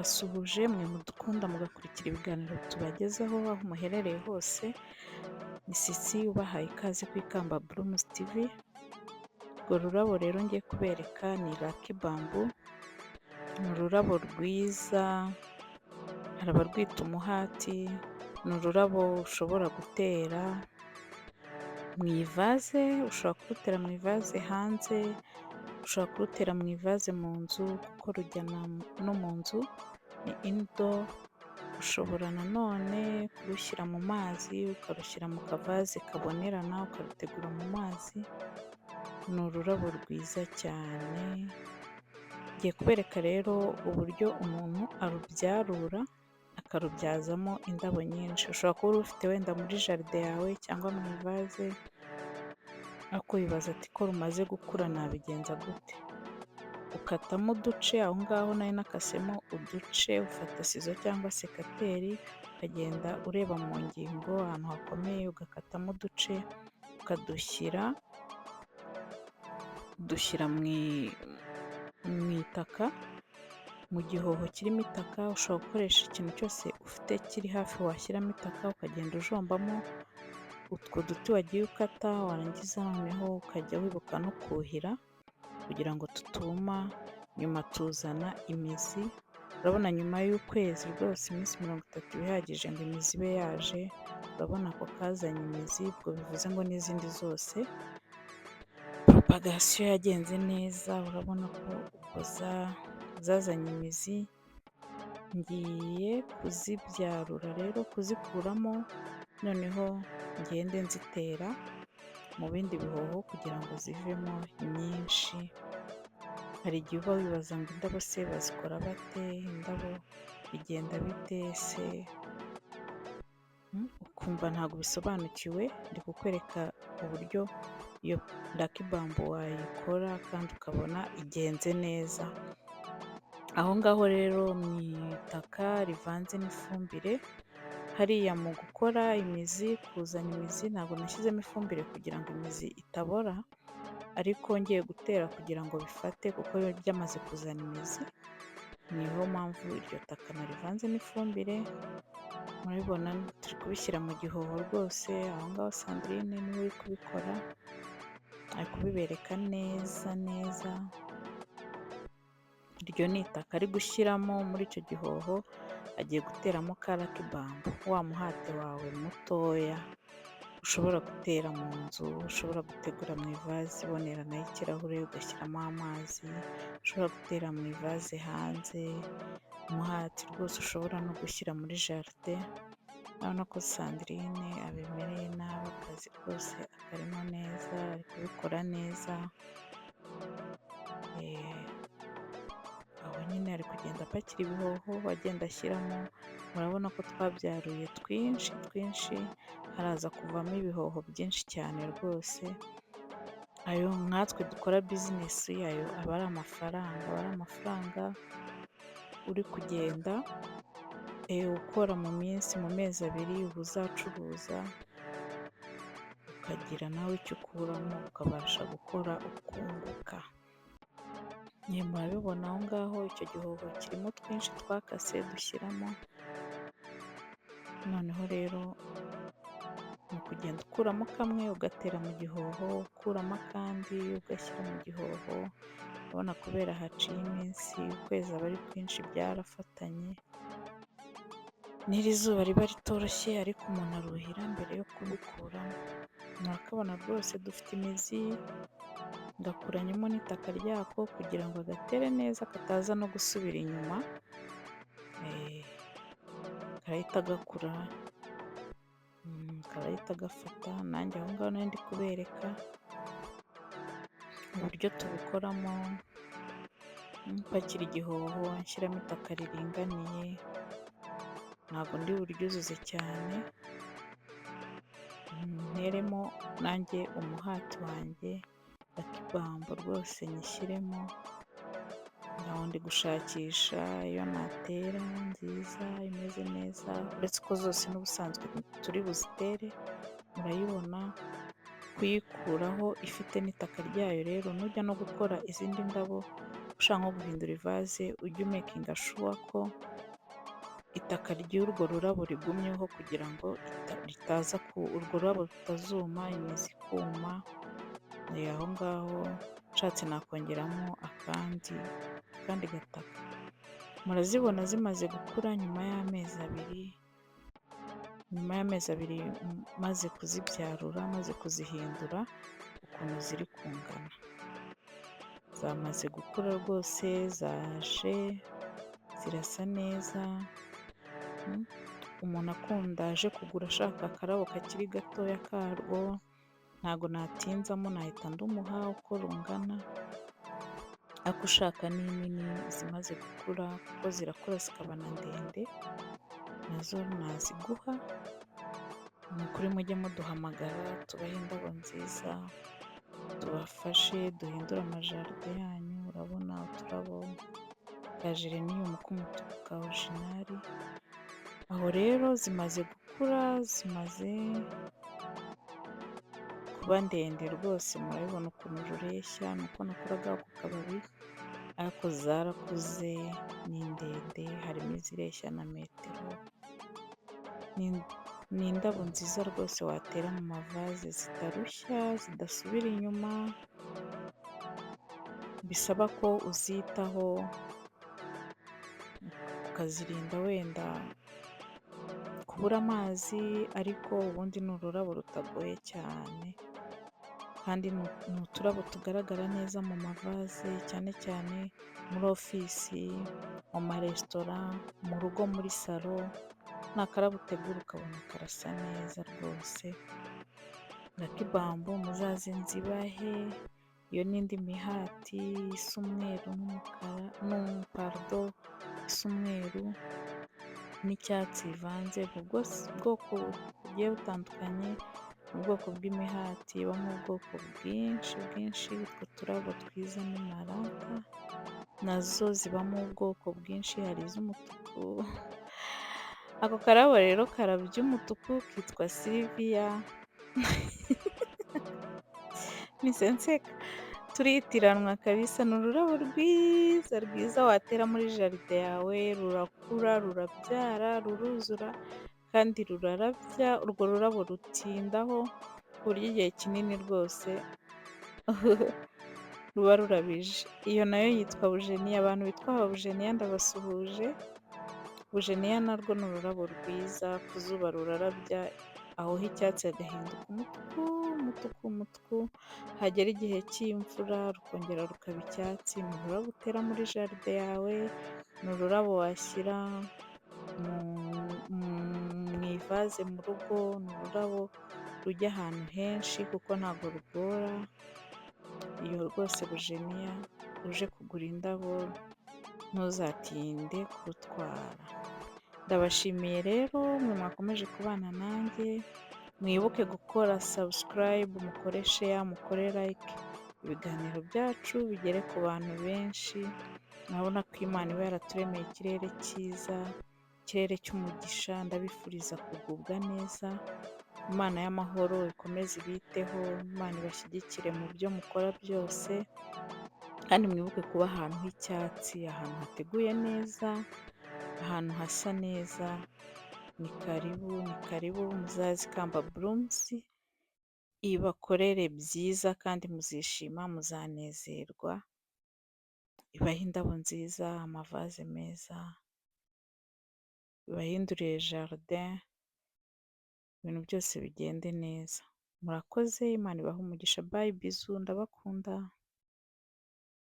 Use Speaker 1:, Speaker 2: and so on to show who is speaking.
Speaker 1: ndabasuhuje mwe mudukunda mugakurikira ibiganiro tubagezaho aho muherereye hose. Ni Sisi ubahaye ikaze ku Ikamba Blooms TV. Urwo rurabo rero ngiye kubereka ni Lucky Bamboo. Ni ururabo rwiza, hari abarwita umuhati. Ni ururabo ushobora gutera mu ivaze, ushobora kurutera mu ivaze hanze, ushobora kurutera mu ivaze mu nzu kuko rujyana no mu nzu, ni indoor. Ushobora nanone kurushyira mu mazi, ukarushyira mu kavaze kabonerana, ukarutegura mu mazi. Ni ururabo rwiza cyane. Ngiye kubereka rero uburyo umuntu arubyarura akarubyazamo indabo nyinshi. Ushobora kuba urufite wenda muri jaride yawe cyangwa mu ivaze, ariko wibaza ati ko rumaze gukura nabigenza gute? Ukatamo uduce, aho ngaho nari nakasemo uduce, ufata sizo cyangwa sekateri, ukagenda ureba mu ngingo ahantu hakomeye, ugakatamo uduce, ukadushyira mu itaka, mu gihoho kirimo itaka. Ushobora gukoresha ikintu cyose ufite kiri hafi washyiramo itaka, ukagenda ujombamo utwo duti wagiye ukata, warangiza noneho ukajya wibuka no kuhira kugira ngo tutuma. Nyuma tuzana imizi. Urabona nyuma y'ukwezi rwose, iminsi 30 bihagije ngo imizi ibe yaje. Urabona ko kazanye imizi, ubwo bivuze ngo n'izindi zose propagation yagenze neza. Urabona ko ubwo zazanye imizi. Ngiye kuzibyarura rero, kuzikuramo, noneho ngende nzitera mu bindi bihoho kugira ngo zivemo nyinshi. Hari igihe uba wibaza ngo indabo se bazikora bate, indabo bigenda bite se, ukumva ntabwo bisobanukiwe. Ndi kukwereka uburyo iyo Lucky Bamboo wayikora kandi ukabona igenze neza. Aho ngaho rero mu itaka rivanze n'ifumbire, hariya mu gukora imizi, kuzana imizi, ntabwo nashyizemo ifumbire kugira ngo imizi itabora, ariko ngiye gutera kugira ngo bifate kuko byamaze kuzana imizi. Niyo mpamvu iryo taka narivanze n'ifumbire. Murabibona turi kubishyira mu gihoho rwose. Aho ngaho Sandrine niwe uri kubikora, ari kubibereka neza neza. Iryo ni itaka ari gushyiramo muri icyo gihoho, agiye guteramo ka Lucky Bamboo, wa muhate wawe mutoya ushobora gutera mu nzu, ushobora gutegura mu ivaze ibonerana y'ikirahure ugashyiramo amazi, ushobora gutera mu ivaze hanze, umuhati rwose ushobora no gushyira muri jaride. Urabona ko Sandrine abimereye nabi, akazi rwose akarimo neza, ari kubikora neza. Aho nyine ari kugenda apakira ibihoho agenda ashyiramo. Murabona ko twabyaruye twinshi, haraza kuvamo ibihoho byinshi cyane rwose. Ayo nkatwe dukora bizinesi yayo aba ari amafaranga, uri kugenda ukora mu mezi 2 uba uzacuruza, ukagira nawe icyo ukuramo, ukabasha gukora ukunguka. Murabibona aho ngaho icyo gihoho kirimo twinshi twakase dushyiramo. Noneho rero ni ukugenda ukuramo kamwe ugatera mu gihoho, ukuramo akandi ugashyira mu gihoho. Urabona kubera haciye iminsi, ukwezi aba ari kwinshi, byarafatanye. N'iri zuba riba ritoroshye, ariko umuntu aruhira mbere yo kubikuramo. Murakabona rwose dufite imizi, ngakuranyemo n'itaka ryako kugira ngo agatere neza, kataza no gusubira inyuma. Karahita gakura, karahita gafata. Nanjye aho ngaho nari ndi kubereka uburyo tubikoramo. Mpakira igihoho, nshyiramo itaka riringaniye, ntabwo ndi buryuzuze cyane. Nteremo nanjye umuhati wanjye Lucky Bamboo rwose nyishyiremo. Naho ndi gushakisha iyo natera nziza imeze neza, uretse ko zose n'ubusanzwe turi buzitere. Murayibona kuyikuraho ifite n'itaka ryayo. Rero nujya no gukora izindi ndabo, ushaka nko guhindura ivaze, ujye umekinga shuwa ko itaka ry'urwo rurabo rigumyeho kugira ngo ritaza urwo rurabo rutazuma imizi ikuma. Aho ngaho nshatse nakongeramo akandi gataka. Murazibona zimaze gukura nyuma y'amezi abiri. Nyuma y'amezi abiri maze kuzibyarura, maze kuzihindura ukuntu ziri kungana. Zamaze gukura rwose, zaje, zirasa neza. Umuntu akunda aje kugura ashaka akarabo kakiri gatoya karwo, ntago natinzamo nahita ndumuha uko rungana. Ariko ushaka n'inini zimaze gukura kuko zirakura zikaba na ndende, nazo naziguha. Ni ukuri mujye muduhamagara tubahe indabo nziza, tubafashe duhindure amajaride yanyu. Urabona uturabo ka jereniyumu k'umutuku ka orijinari. Aho rero zimaze gukura, zimaze kuba ndende rwose, murabibona ukuntu rureshya. Nuko nakuragaho ku kababi, ariko zarakuze ni ndende, harimo izireshya na metero. Ni indabo nziza rwose watera mu mavaze zitarushya, zidasubira inyuma. Bisaba ko uzitaho ukazirinda wenda kubura amazi, ariko ubundi ni ururabo rutagoye cyane, kandi ni uturabo tugaragara neza mu mavaze, cyane cyane muri ofisi, mu maresitora, mu rugo, muri salo. Ni akarabo utegura ukabona karasa neza rwose. Lucky Bamboo muzaze nzibahe. Iyo n'indi mihati isa umweru n'umukara, isa umweru n'icyatsi bivanze, ubwoko bugiye butandukanye. Ubwoko bw'imihati ibamo ubwoko bwinshi. Utwo turabo twiza ni maranta, nazo zibamo ubwoko bwinshi, hari iz'umutuku. Ako karabo rero karabya umutuku kitwa Sylvia. Nseka turitiranwa kabisa. Ni ururabo rwiza watera muri jaride yawe. Rurakura, rurabyara, ruruzura kandi rurarabya. Urwo rurabo rutindaho ku buryo igihe kinini rwose ruba rurabije. Iyo nayo yitwa bujeniya. Abantu bitwa ababujeniya ndabasuhuje. Bujeniya narwo ni ururabo rwiza, ku zuba rurarabya, aho h'icyatsi hagahinduka umutuku. Hagera igihe cy'imvura rukongera rukaba icyatsi. Ni ururabo utera muri jaride yawe, ni ururabo washyira mu ivaze mu rugo. Ni ururabo rujya ahantu henshi kuko ntabwo rugora. Iyo rwose bujeniya uje kugura indabo ntuzatinde kurutwara. Ndabashimiye rero mwe mwakomeje kubana nanjye. Mwibuke gukora subscribe, mukore share, mukore like. Ibiganiro byacu bigere ku bantu benshi. Murabona ko Imana iba yaraturemeye ikirere cyiza, ikirere cy'umugisha. Ndabifuriza kugubwa neza. Imana y'amahoro ikomeze ibiteho, Imana ibashyigikire mu byo mukora byose, kandi mwibuke kuba ahantu h'icyatsi, ahantu hateguye neza, ahantu hasa neza. Ni karibu muzaze Kamba Blooms ibakorere byiza, kandi muzishima, muzanezerwa. Ibahe indabo nziza, amavaze meza, ibahindurire jardin, ibintu byose bigende neza. Murakoze, Imana ibahe umugisha. Bye, bizu, ndabakunda.